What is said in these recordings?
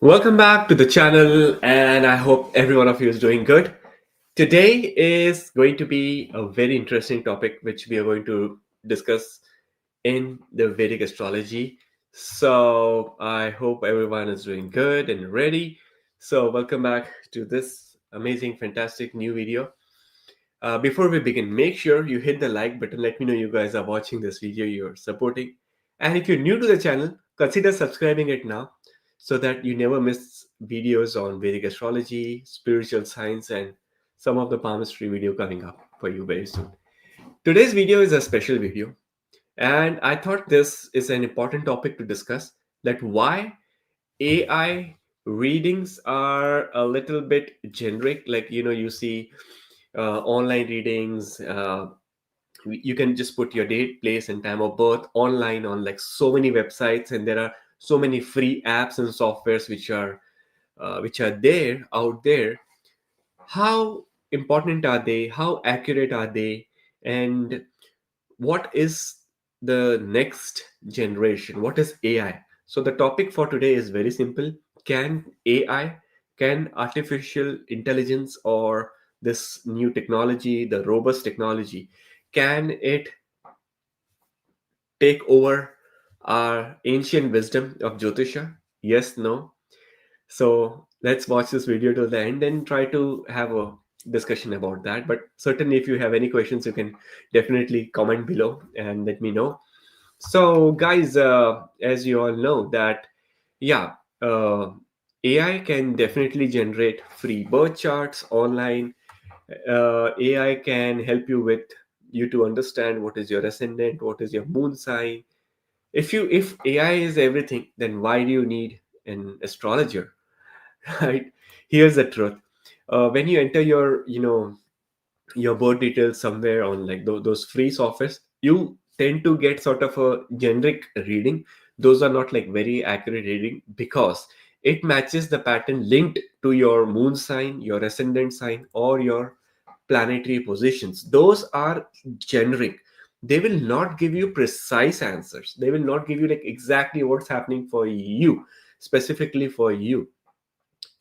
Welcome back to the channel, and I hope every one of you is doing good. Today is going to be a very interesting topic which we are going to discuss in the Vedic astrology. So, I hope everyone is doing good and ready. So, welcome back to this amazing, fantastic new video. Before we begin, make sure you hit the like button. Let me know you guys are watching this video, you're supporting. And if you're new to the channel, consider subscribing it now so that you never miss videos on Vedic astrology, spiritual science, and some of the palmistry video coming up for you very soon. Today's video is a special video, and I thought this is an important topic to discuss, that why AI readings are a little bit generic. Like, you see online readings. You can just put your date, place, and time of birth online on like so many websites, and there are so many free apps and softwares which are there out there. How important are they? How accurate are they? And what is the next generation? What is AI? So the topic for today is very simple. Can AI, can artificial intelligence, or this new technology, the robust technology, can it take over our ancient wisdom of Jyotisha? Yes, no. So let's watch this video till the end and try to have a discussion about that. But certainly, if you have any questions, you can definitely comment below and let me know. So, guys, as you all know, that yeah, uh, AI can definitely generate free birth charts online. AI can help you to understand what is your ascendant, what is your moon sign. If AI is everything, then why do you need an astrologer? Right? Here's the truth. When you enter your birth details somewhere on like those free softwares, you tend to get sort of a generic reading. Those are not like very accurate reading because it matches the pattern linked to your moon sign, your ascendant sign, or your planetary positions. Those are generic. They will not give you precise answers. They will not give you like exactly what's happening for you, specifically for you.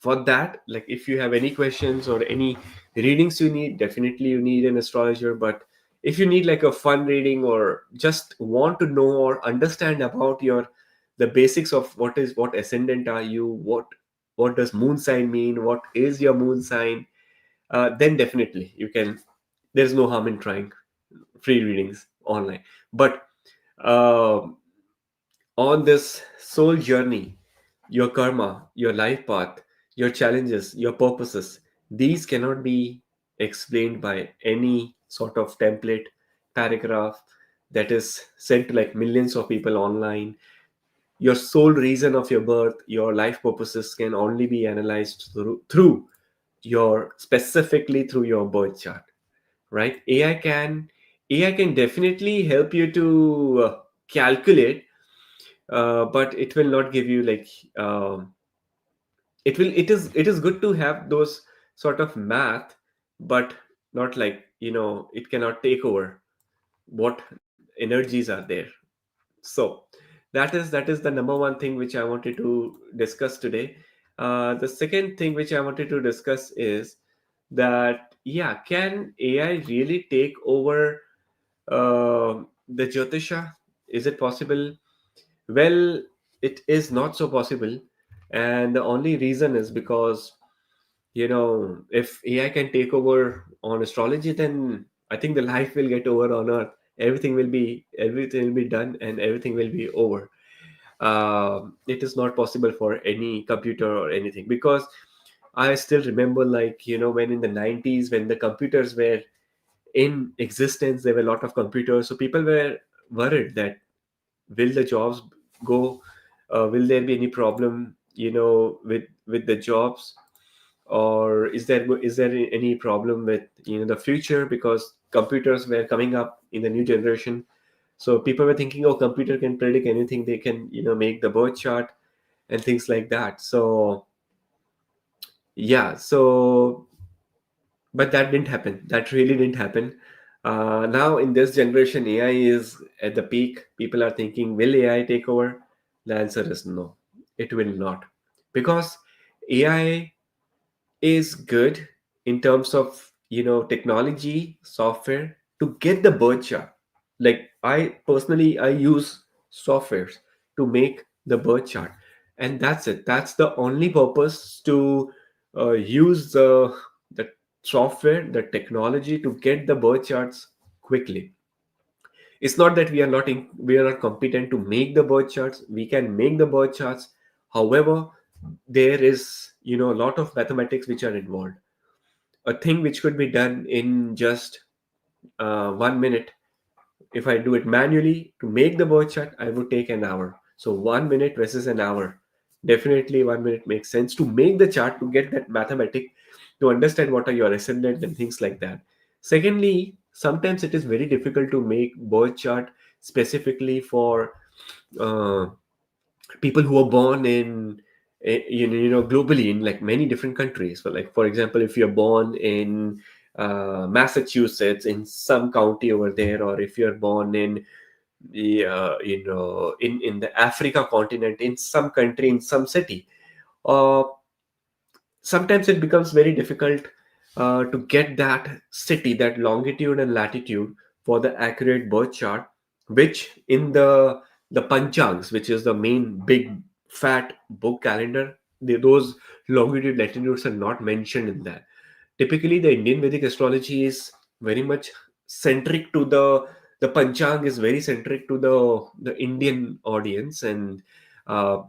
For that, like if you have any questions or any readings you need, definitely you need an astrologer. But if you need like a fun reading or just want to know or understand about the basics of what ascendant are you, what does moon sign mean, what is your moon sign, then definitely you can. There's no harm in trying free readings online. But uh, on this soul journey, your karma, your life path, your challenges, your purposes, these cannot be explained by any sort of template paragraph that is sent to like millions of people online. Your sole reason of your birth, your life purposes can only be analyzed through your specifically through your birth chart, right? AI can definitely help you to calculate, but it will not give you like um, it is good to have those sort of math, but not like it cannot take over what energies are there. So that is the number one thing which I wanted to discuss today. The second thing which I wanted to discuss is that, yeah, can AI really take over the Jyotisha? Is it possible? Well, it is not so possible. And the only reason is because, if AI can take over on astrology, then I think the life will get over on Earth. Everything will be done and everything will be over. It is not possible for any computer or anything, because I still remember, like, when in the 90s, when the computers were in existence, there were a lot of computers. So people were worried that will the jobs go, will there be any problem, with the jobs, or is there any problem with the future, because computers were coming up in the new generation. So people were thinking, oh, computer can predict anything, they can make the birth chart and things like that. So yeah, so but that didn't happen. That really didn't happen. Now in this generation, AI is at the peak. People are thinking, will AI take over? The answer is no, it will not. because AI is good in terms of technology software to get the birth chart. Like I personally, I use softwares to make the birth chart, and that's it. That's the only purpose, to use the software, the technology, to get the birth charts quickly. It's not that we are not competent to make the birth charts. We can make the birth charts. However, there is a lot of mathematics which are involved. A thing which could be done in just 1 minute, if I do it manually to make the birth chart, I would take an hour. So 1 minute versus an hour. Definitely 1 minute makes sense to make the chart, to get that mathematic, to understand what are your ascendant and things like that. Secondly, sometimes it is very difficult to make birth chart specifically for uh, people who are born in globally in like many different countries. So like for example, if you're born in Massachusetts, in some county over there, or if you're born in the in the Africa continent, in some country, in some city, uh, sometimes it becomes very difficult to get that city, that longitude and latitude for the accurate birth chart, which in the panchangs, which is the main big fat book calendar, those longitude latitudes are not mentioned in that. Typically, the Indian Vedic astrology is very much centric to the panchang is very centric to the Indian audience, and uh,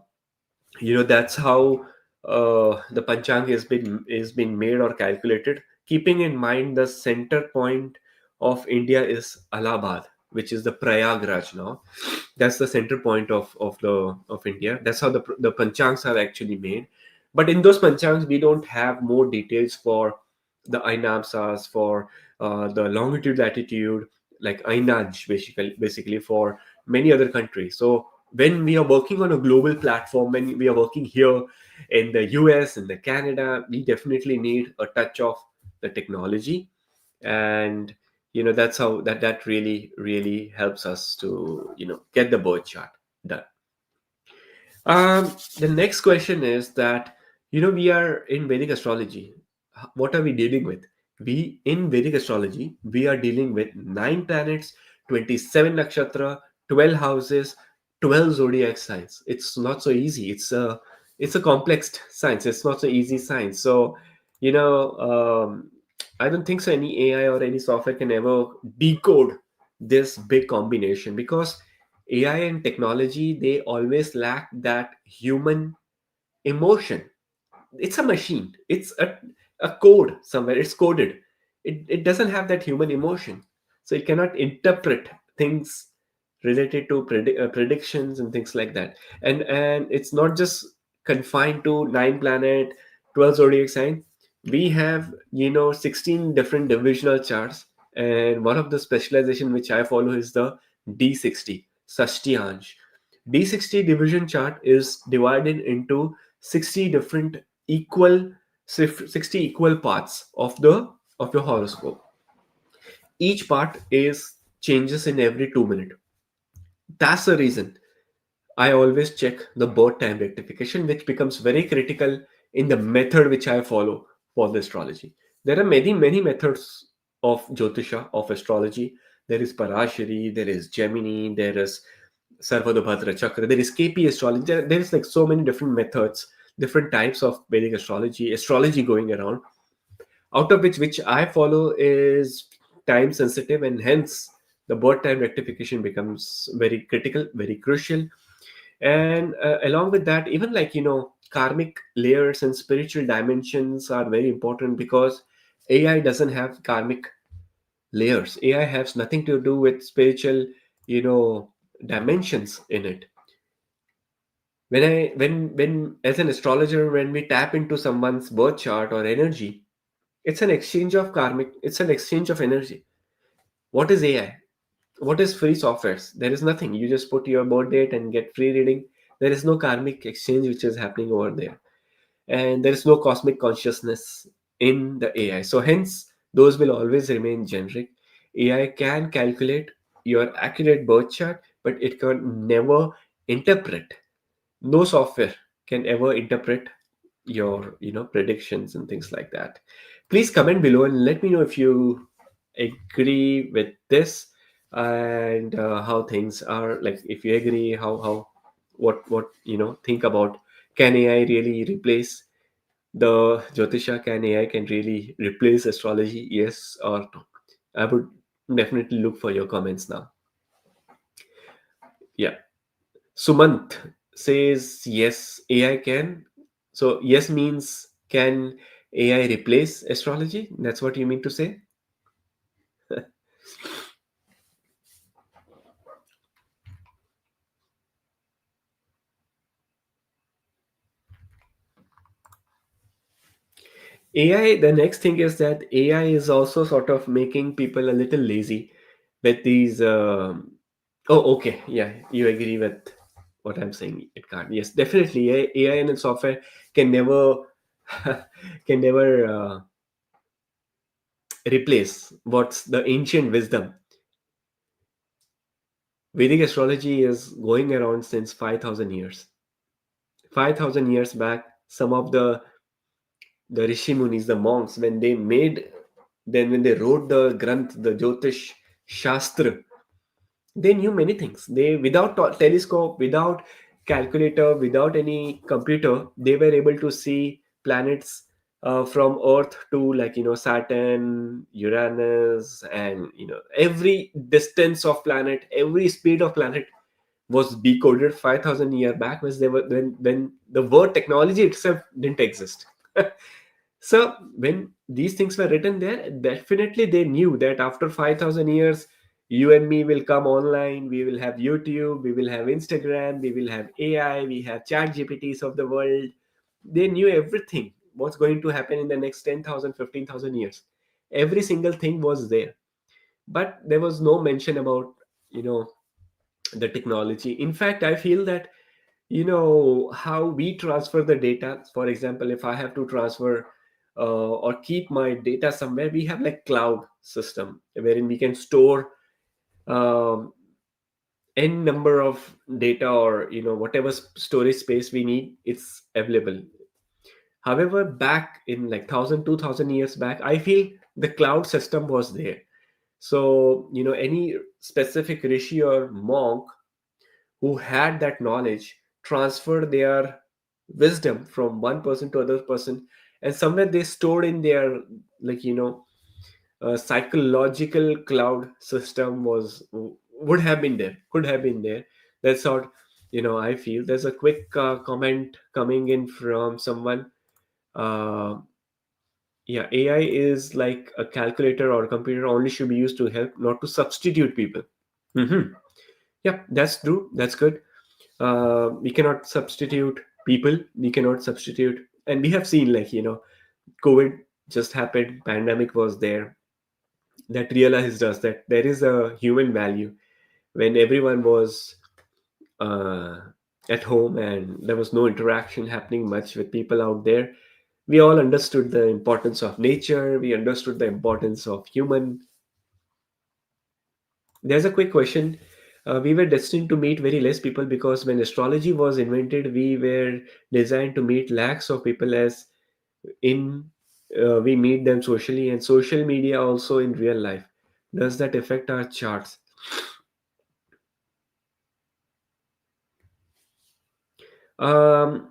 that's how the panchang is been made or calculated, keeping in mind the center point of India is Allahabad, which is the Prayagraj now. That's the center point of India. That's how the panchangs are actually made. But in those panchangs, we don't have more details for the ainamsas, for the longitude latitude, like ainaj, basically for many other countries. So when we are working on a global platform, when we are working here in the US and the Canada, we definitely need a touch of the technology. And that's how that really helps us to get the birth chart done. The next question is that, we are in Vedic astrology. What are we dealing with? In Vedic astrology, we are dealing with 9 planets, 27 nakshatra, 12 houses, 12 zodiac signs. It's not so easy. It's a complex science. It's not so easy science. So, you know, um, I don't think so. Any AI or any software can ever decode this big combination, because AI and technology, they always lack that human emotion. It's a machine. It's a code somewhere. It's coded. It doesn't have that human emotion. So it cannot interpret things related to predictions and things like that. And it's not just confined to 9 planet, 12 zodiac sign. We have 16 different divisional charts, and one of the specialization which I follow is the D60 Sashtiansh. D60 division chart is divided into 60 different equal 60 equal parts of your horoscope. Each part is changes in every 2 minutes. That's the reason I always check the birth time rectification, which becomes very critical in the method which I follow for the astrology. There are many methods of Jyotisha, of astrology. There is Parashari, there is Gemini, there is Sarvadobhadra Chakra, there is KP astrology. There is like so many different methods, different types of Vedic astrology going around, out of which I follow is time sensitive, and hence the birth time rectification becomes very critical, very crucial. And along with that, even like karmic layers and spiritual dimensions are very important, because AI doesn't have karmic layers. AI has nothing to do with spiritual you know dimensions in it. When as an astrologer, when we tap into someone's birth chart or energy, it's an exchange of karmic, it's an exchange of energy. What is AI? What is free softwares? There is nothing. You just put your birth date and get free reading. There is no karmic exchange which is happening over there, and there is no cosmic consciousness in the AI. So hence, those will always remain generic. AI can calculate your accurate birth chart, but it can never interpret. No software can ever interpret your predictions and things like that. Please comment below and let me know if you agree with this, and how things are, like if you agree, how what think about, can AI really replace the Jyotisha? Can AI can really replace astrology, yes or no? I would definitely look for your comments now. Yeah. Sumant says yes, AI can. So yes means, can AI replace astrology? That's what you mean to say? AI, the next thing is that AI is also sort of making people a little lazy with these. Oh, okay. Yeah, you agree with what I'm saying. It can't. Yes, definitely. AI and software can never can never replace what's the ancient wisdom. Vedic astrology is going around since 5,000 years. 5,000 years back, some of the Rishi Munis, the monks, when they wrote the Granth, the Jyotish Shastra, they knew many things. They, without telescope, without calculator, without any computer, they were able to see planets from Earth to, like, Saturn, Uranus, and every distance of planet, every speed of planet was decoded 5,000 year back, when the word technology itself didn't exist. So when these things were written there, definitely they knew that after 5,000 years, you and me will come online. We will have YouTube, we will have Instagram, we will have AI, we have chat GPTs of the world. They knew everything what's going to happen in the next 10,000, 15,000 years. Every single thing was there. But there was no mention about, you know, the technology. In fact, I feel that, how we transfer the data. For example, if I have to transfer or keep my data somewhere, we have like cloud system wherein we can store um, n number of data, or whatever storage space we need, it's available. However, back in like 1,000, 2,000 years back, I feel the cloud system was there. So any specific rishi or monk who had that knowledge transfer their wisdom from one person to other person, and somewhere they stored in their, like, psychological cloud system was, would have been there, could have been there. That's what I feel. There's a quick comment coming in from someone. uh, yeah, AI is like a calculator or a computer, only should be used to help, not to substitute people. Hmm. Yeah, that's true, that's good. We cannot substitute people, we cannot substitute. And we have seen, like, COVID just happened, pandemic was there, that realized us that there is a human value. When everyone was uh, at home and there was no interaction happening much with people out there, we all understood the importance of nature, we understood the importance of human. There's a quick question. We were destined to meet very less people because when astrology was invented, we were designed to meet lakhs of people, as in we meet them socially, and social media also in real life. Does that affect our charts? Um,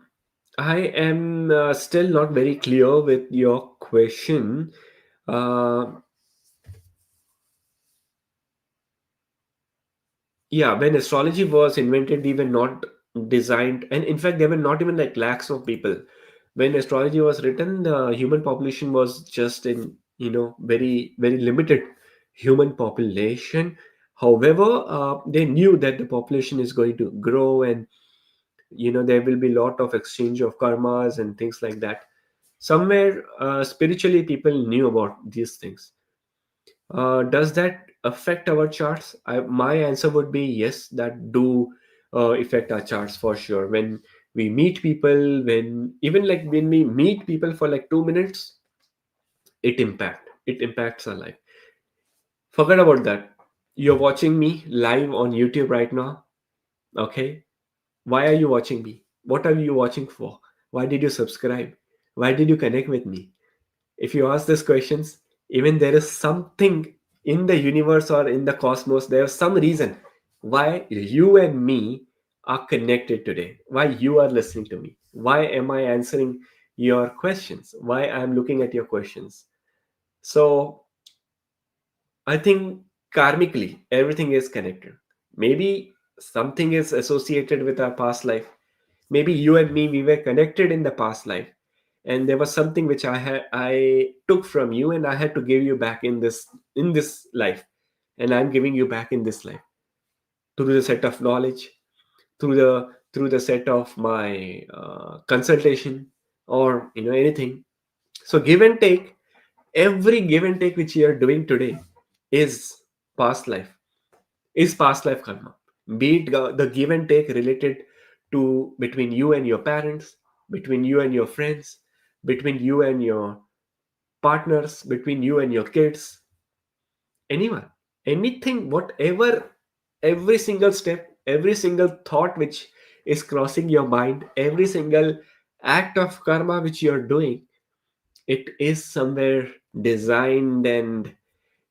I am still not very clear with your question. Uh, yeah, when astrology was invented, we were not designed, and in fact, there were not even like lakhs of people. When astrology was written, the human population was just in, very, very limited human population. However, they knew that the population is going to grow, and there will be a lot of exchange of karmas and things like that. Somewhere spiritually, people knew about these things. Does that affect our charts? My answer would be yes, that do affect our charts for sure. When we meet people, when even like when we meet people for like 2 minutes, it impacts our life. Forget about that. You're watching me live on YouTube right now. Okay, why are you watching me? What are you watching for? Why did you subscribe? Why did you connect with me? If you ask these questions, even there is something in the universe or in the cosmos, there's some reason why you and me are connected today, why you are listening to me, why am I answering your questions, why I'm looking at your questions. So I think karmically everything is connected. Maybe something is associated with our past life. Maybe you and me, we were connected in the past life, and there was something which I took from you, and I had to give you back in this life, and I'm giving you back in this life through the set of knowledge, through the set of my consultation, or anything. So give and take, every give and take which you are doing today is past life, is past life karma. Be it the give and take related to between you and your parents, between you and your friends, between you and your partners, between you and your kids, anyone, anything, whatever, every single step, every single thought which is crossing your mind, every single act of karma which you are doing, it is somewhere designed and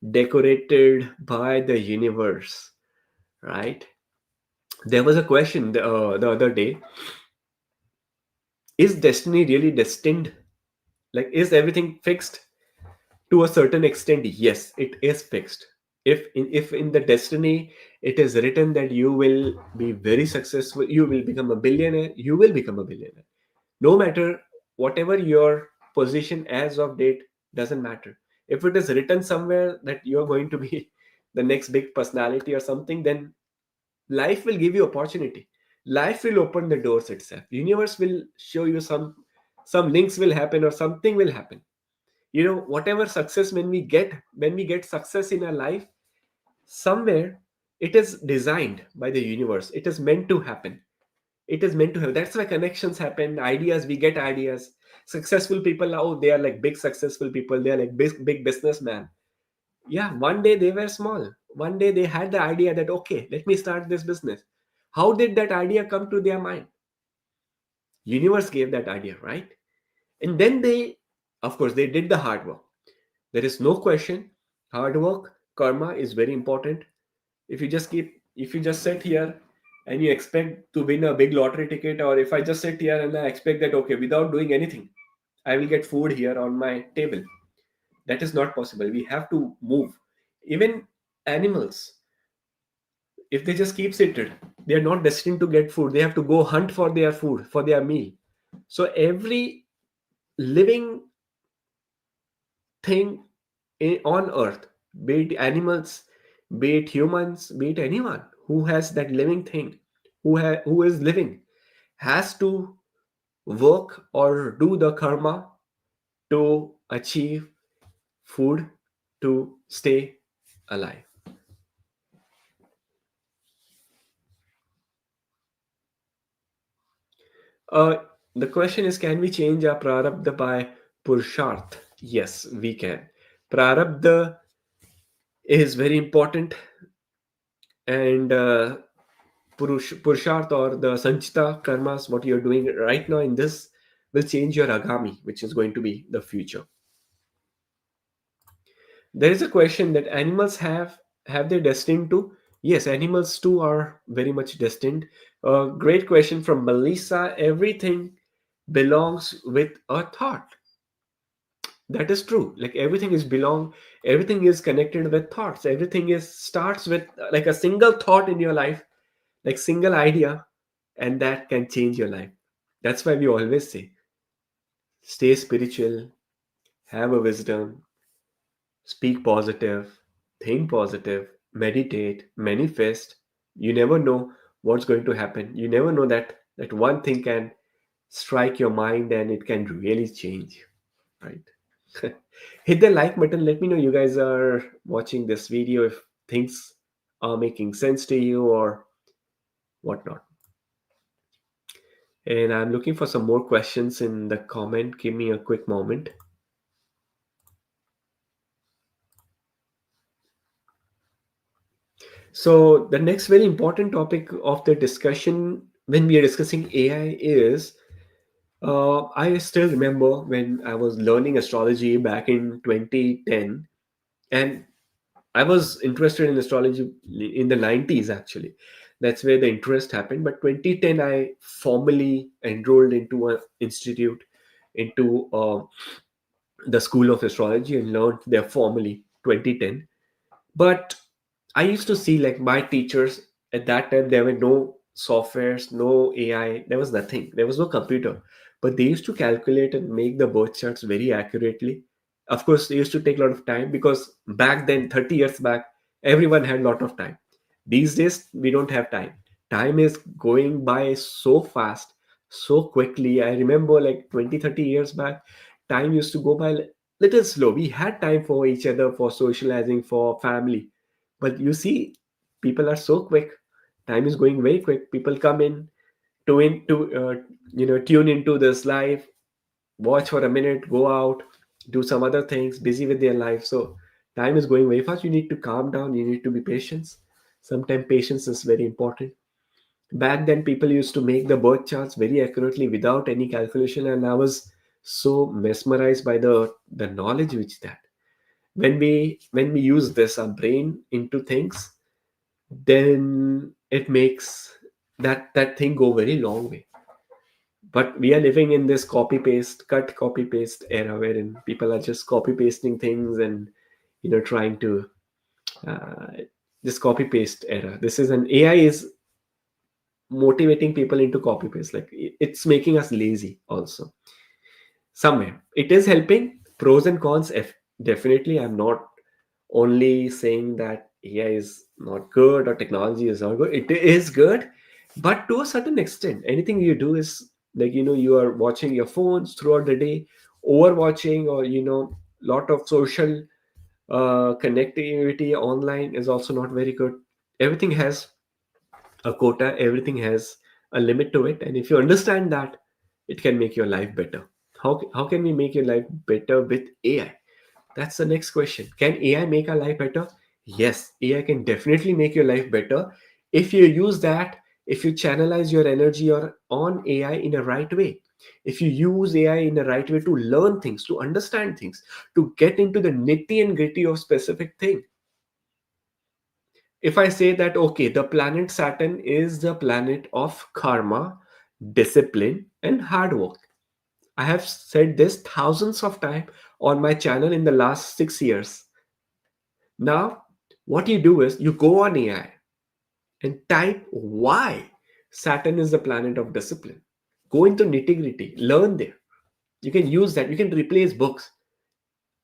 decorated by the universe, right? There was a question the other day: is destiny really destined? Like, is everything fixed? To a certain extent, yes, it is fixed. If in the destiny it is written that you will be very successful, you will become a billionaire, you will become a billionaire. No matter whatever your position as of date, doesn't matter. If it is written somewhere that you're going to be the next big personality or something, then life will give you opportunity. Life will open the doors itself. Universe will show you some links will happen, or something will happen. Whatever success, when we get success in our life, somewhere it is designed by the universe. It is meant to happen. It is meant to happen. That's why connections happen, ideas, we get ideas. Successful people, oh, they are like big successful people, they are like big businessmen. Yeah, one day they were small. One day they had the idea that, okay, let me start this business. How did that idea come to their mind? Universe gave that idea, right? And then they, of course, they did the hard work. There is no question. Hard work, karma is very important. If you just sit here and you expect to win a big lottery ticket, or if I just sit here and I expect that, okay, without doing anything, I will get food here on my table. That is not possible. We have to move. Even animals, if they just keep seated, they are not destined to get food. They have to go hunt for their food, for their meal. So every living thing on earth, be it animals, be it humans, be it anyone who has that living thing, who is living, has to work or do the karma to achieve food, to stay alive. uh, the question is, can we change our prarabdha by purusharth? Yes, we can. Prarabdha is very important, and Purusharth, or the Sanchita karmas, what you're doing right now in this, will change your Agami, which is going to be the future. There is a question that animals have they destined to? Yes, animals too are very much destined. Great question from Melissa. Everything belongs with a thought. That is true. Like, everything is connected with thoughts. Everything is starts with like a single thought in your life, like single idea, and that can change your life. That's why we always say, stay spiritual, have a wisdom, speak positive, think positive, meditate, manifest. You never know what's going to happen. You never know that one thing can strike your mind and it can really change, right? Hit the like button. Let me know you guys are watching this video, if things are making sense to you or whatnot. And I'm looking for some more questions in the comment. Give me a quick moment. So the next very important topic of the discussion when we are discussing AI is, I still remember when I was learning astrology back in 2010, and I was interested in astrology in the 90s actually. That's where the interest happened. But 2010, I formally enrolled into an institute, into the School of Astrology, and learned there formally 2010. But I used to see like my teachers at that time, there were no softwares, no AI, there was nothing, there was no computer. But they used to calculate and make the birth charts very accurately. Of course, they used to take a lot of time because back then, 30 years back, everyone had a lot of time. These days, we don't have time. Time is going by so fast, so quickly. I remember like 20, 30 years back, time used to go by little slow. We had time for each other, for socializing, for family, but you see, people are so quick. Time is going very quick. People come in to tune into this live, watch for a minute, go out, do some other things, busy with their life. So time is going very fast. You need to calm down. You need to be patient. Sometimes patience is very important. Back then, people used to make the birth charts very accurately without any calculation, and I was so mesmerized by the knowledge which that when we use this our brain into things, then it makes that thing go very long way. But we are living in this copy paste cut copy paste era wherein people are just copy pasting things and trying to uh, just copy paste era. This is an AI is motivating people into copy paste, like it's making us lazy also. Somewhere it is helping, pros and cons. Definitely, I'm not only saying that AI is not good or technology is not good. It is good, but to a certain extent. Anything you do is like, you are watching your phones throughout the day, overwatching, or lot of social connectivity online is also not very good. Everything has a quota, everything has a limit to it, and if you understand that, it can make your life better. How can we make your life better with AI? That's the next question. Can AI make our life better? Yes, AI can definitely make your life better if you use that, if you channelize your energy or on AI in a right way. If you use AI in the right way to learn things, to understand things, to get into the nitty and gritty of specific thing. If I say that, okay, the planet Saturn is the planet of karma, discipline, and hard work. I have said this thousands of times on my channel in the last 6 years. Now, what you do is you go on AI and type why Saturn is the planet of discipline. Go into nitty gritty, learn there. You can use that. You can replace books.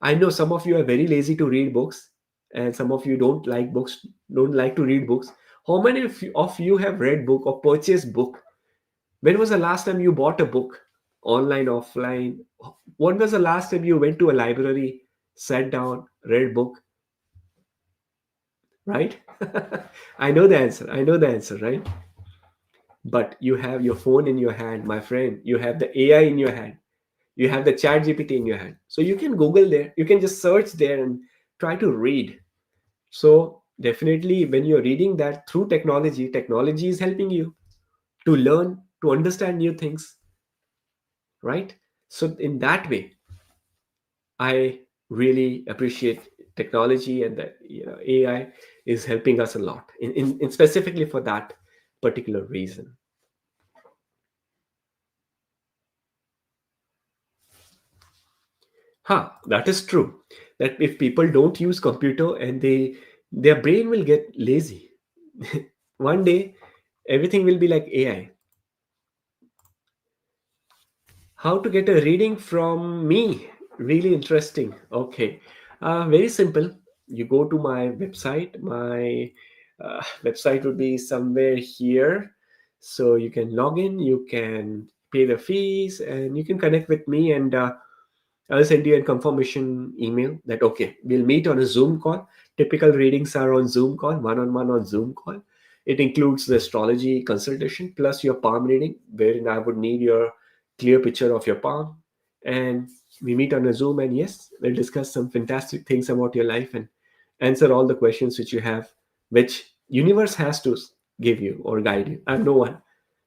I know some of you are very lazy to read books, and some of you don't like books, don't like to read books. How many of you have read book or purchased book? When was the last time you bought a book, online, offline? When was the last time you went to a library, sat down, read book? Right? I know the answer. I know the answer, right? But you have your phone in your hand, my friend. You have the AI in your hand. You have the chat GPT in your hand. So you can Google there. You can just search there and try to read. So definitely when you're reading that through technology, technology is helping you to learn, to understand new things, right? So in that way, I really appreciate technology, and that AI is helping us a lot in specifically for that particular reason. That is true. That if people don't use computer and their brain will get lazy. One day, everything will be like AI. How to get a reading from me? Really interesting. Okay, very simple. You go to my website. My website would be somewhere here, so you can log in. You can pay the fees, and you can connect with me. And I'll send you a confirmation email that okay, we'll meet on a Zoom call. Typical readings are on Zoom call, one-on-one on Zoom call. It includes the astrology consultation plus your palm reading, wherein I would need your clear picture of your palm. And we meet on a Zoom, and yes, we'll discuss some fantastic things about your life and answer all the questions which you have, which universe has to give you or guide you. I'm no one.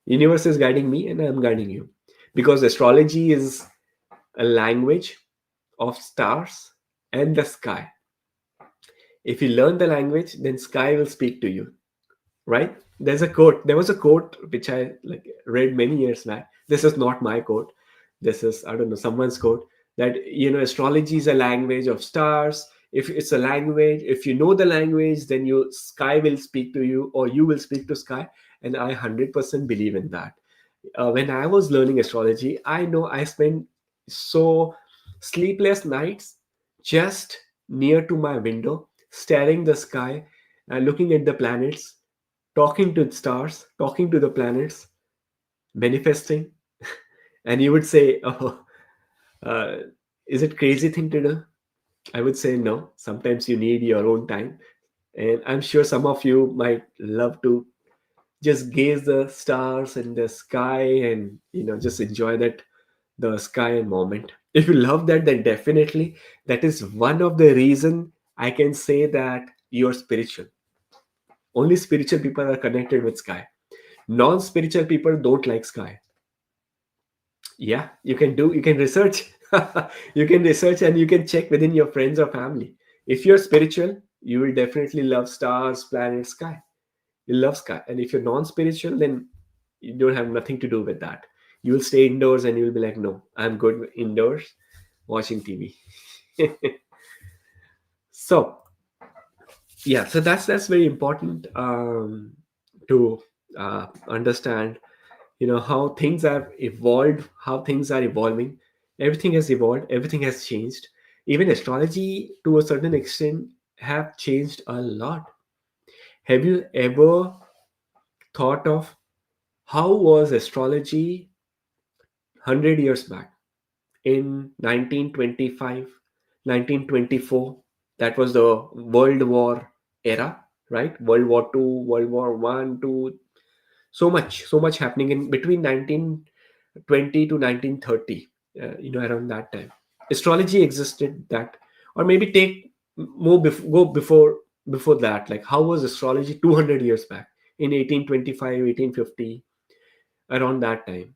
Universe is guiding me and I'm guiding you, because astrology is a language of stars and the sky. If you learn the language, then sky will speak to you, right? There was a quote which I like read many years back. This is not my quote. This is, I don't know, someone's quote, that astrology is a language of stars. If it's a language, if you know the language, then your sky will speak to you, or you will speak to sky. And I 100% believe in that. When I was learning astrology, I know I spent so sleepless nights just near to my window, staring the sky, looking at the planets, talking to the stars, talking to the planets, manifesting. And you would say, "Oh, uh, is it crazy thing to do?" I would say no. Sometimes you need your own time, and I'm sure some of you might love to just gaze the stars and the sky, and just enjoy that, the sky and moment. If you love that, then definitely that is one of the reason I can say that you're spiritual. Only spiritual people are connected with sky. Non-spiritual people don't like sky. Yeah, you can research. You can research and you can check within your friends or family. If you're spiritual, you will definitely love stars, planets, sky. You love sky. And if you're non-spiritual, then you don't have nothing to do with that. You will stay indoors and you will be like, no, I'm good indoors watching TV. So yeah, so that's very important, to understand, how things have evolved, how things are evolving. Everything has evolved, everything has changed. Even astrology to a certain extent have changed a lot. Have you ever thought of how was astrology 100 years back, in 1925, 1924? That was the World War era, right? World War II, World War One, two. So much happening in between 1920 to 1930, around that time. Astrology existed that, or maybe take go before that. Like, how was astrology 200 years back, in 1825, 1850, around that time?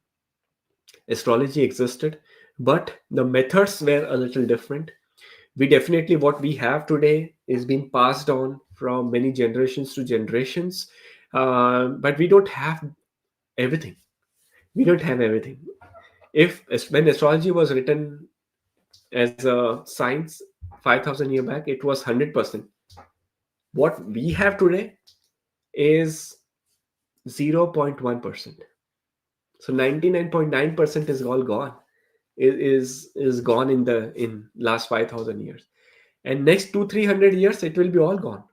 Astrology existed, but the methods were a little different. We definitely, what we have today is being passed on from many generations to generations, but we don't have everything. We don't have everything. If When astrology was written as a science 5,000 year back, it was 100%. What we have today is 0.1%. So 99.9% is all gone. Is gone in last 5,000 years, and next 200-300 years it will be all gone.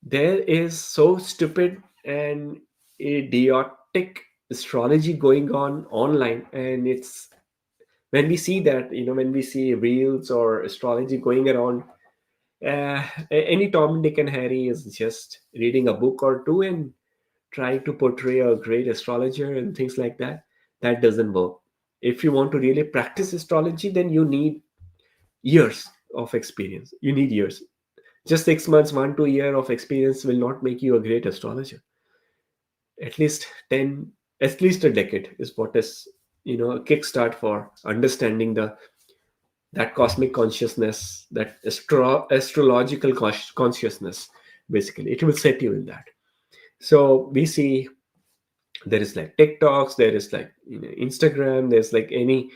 There is so stupid and idiotic astrology going on online, and it's, when we see that, when we see reels or astrology going around, any Tom, Dick, and Harry is just reading a book or two and trying to portray a great astrologer and things like that. That doesn't work. If you want to really practice astrology, then you need years of experience. You need years. Just 6 months, 1 2 year of experience will not make you a great astrologer. At least 10, at least a decade is what is, a kickstart for understanding the that cosmic consciousness, that astrological consciousness. Basically, it will set you in that. So we see there is like TikToks, there is like, Instagram, there's like any,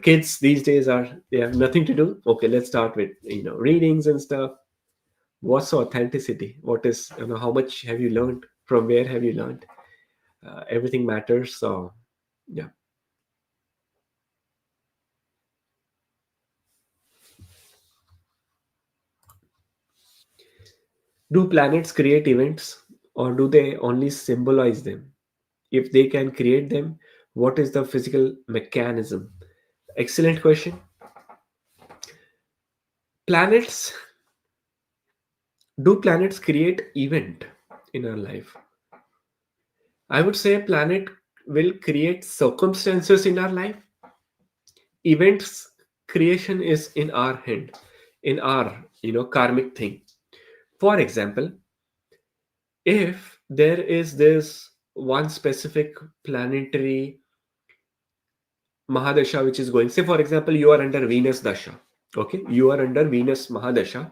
kids these days are, they have nothing to do. Okay, let's start with, readings and stuff. What's authenticity? What is, how much have you learned? From where have you learned? Everything matters. So yeah. Do planets create events, or do they only symbolize them? If they can create them, what is the physical mechanism? Excellent question. Planets, do planets create event in our life? I would say planet will create circumstances in our life. Events creation is in our hand, in our, karmic thing. For example, if there is this one specific planetary Mahadasha which is going. Say, for example, you are under Venus Dasha. Okay, you are under Venus Mahadasha.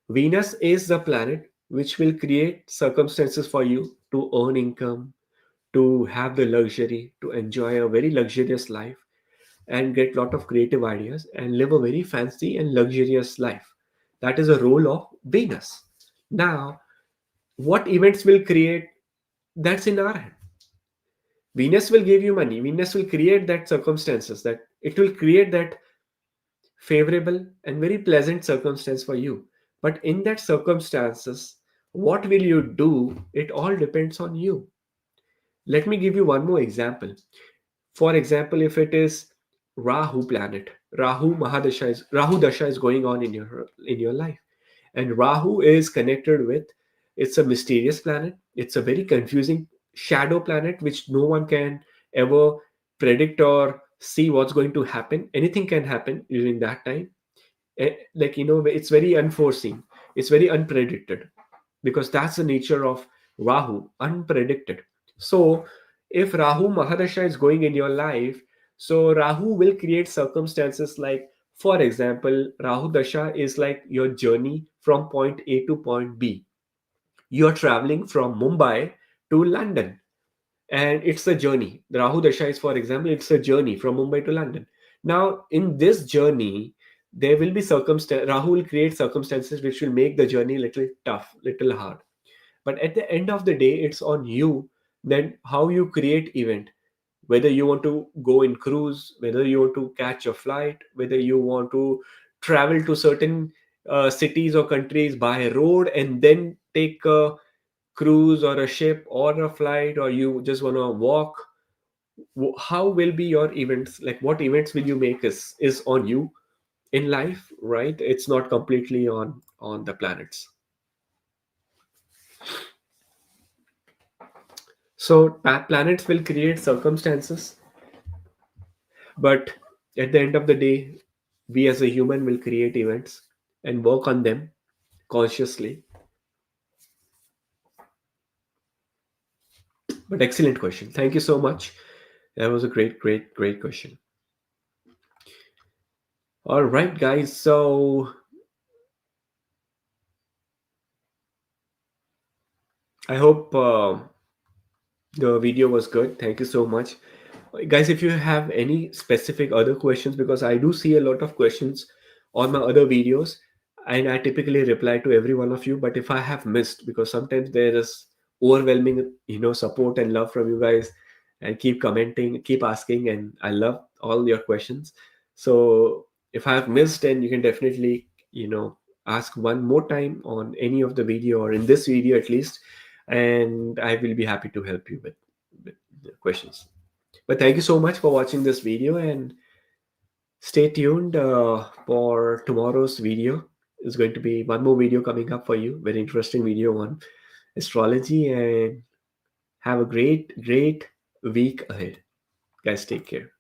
Venus is the planet which will create circumstances for you to earn income, to have the luxury, to enjoy a very luxurious life, and get lot of creative ideas and live a very fancy and luxurious life. That is a role of Venus. Now, what events will create, that's in our hand. Venus will give you money. Venus will create that circumstances, that it will create that favorable and very pleasant circumstance for you. But in that circumstances, what will you do? It all depends on you. Let me give you one more example. For example, if it is Rahu planet, Rahu Dasha is going on in your life, and Rahu is connected with, it's a mysterious planet. It's a very confusing shadow planet which no one can ever predict or see what's going to happen. Anything can happen during that time. Like, it's very unforeseen. It's very unpredicted, because that's the nature of Rahu, unpredicted. So, if Rahu Mahadasha is going in your life, so Rahu will create circumstances like, for example, Rahu Dasha is like your journey from point A to point B. You're traveling from Mumbai to London, and it's a journey. The Rahu Dasha is, for example, it's a journey from Mumbai to London. Now, in this journey, there will be circumstance. Rahu will create circumstances which will make the journey little tough, little hard. But at the end of the day, it's on you then how you create event. Whether you want to go in cruise, whether you want to catch a flight, whether you want to travel to certain cities or countries by road and then take a cruise or a ship or a flight, or you just want to walk, how will be your events, like what events will you make is on you in life, right? It's not completely on the planets. So planets will create circumstances, but at the end of the day, we as a human will create events and work on them consciously. But excellent question, thank you so much. That was a great question. All right, guys, so I hope the video was good. Thank you so much. Guys, if you have any specific other questions, because I do see a lot of questions on my other videos, and I typically reply to every one of you. But if I have missed, because sometimes there is overwhelming, support and love from you guys, and keep commenting, keep asking, and I love all your questions. So if I have missed, then you can definitely, ask one more time on any of the video, or in this video at least, and I will be happy to help you with the questions. But thank you so much for watching this video, and stay tuned for tomorrow's video. There's going to be one more video coming up for you. Very interesting video on astrology, and have a great week ahead. Guys, take care.